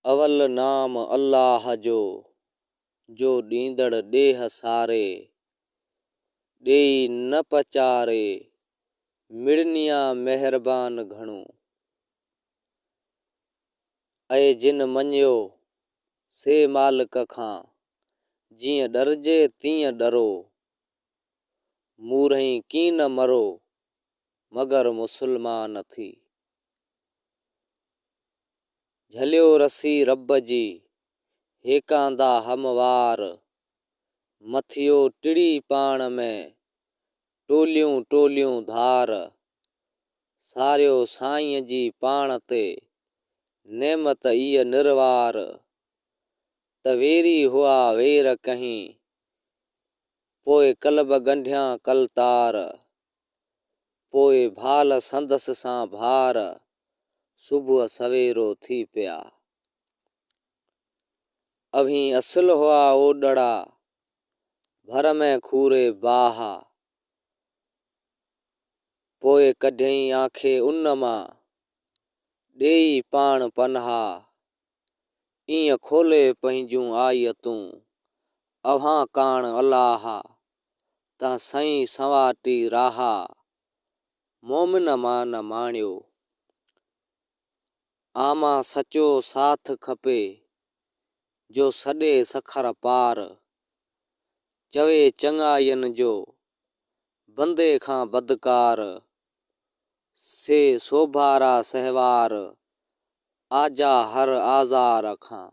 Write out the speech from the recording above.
अवल नाम अल्लाह जो ॾींदड़ ॾेह सारे, ॾेई न पचारे, मिड़निया महिरबान घणो। ऐं जिन मञियो से मालिक खां, जीअं डरिजे तीअं डरो, मूरहीं कीन मरो, मगर मुसलमान थी। झलियो रसी रब जी, हेकांदा हमवार, मथियो टिड़ी पाण में, टोलियूं टोलियूं धार, सारियो साईं जी पाण ते, नेमत इह निर्वार, तवेरी हुआ वेर कहीं, पोइ कल्ब गंढियां कलतार, पोइ भाल संदस सां भार, सुबुह सवेरो थी पिया। अभी असल हुआ ओडड़ा, भर में खूरे बाहा, पोइ कढई आंखे उन मां, ॾेई पाण पन्हा, ईअं खोले पंहिंजूं आयतूं, अव्हां काण अलाह, तां सईं संवाटी राहा, मोमिन मां न माणियो। आमा सचो साथ खपे, जो सॾे सखर पार, चवे चङाइन जो, बंदे खां बदकार, से सोभारा सहवार, आजा हर आज़ार खां।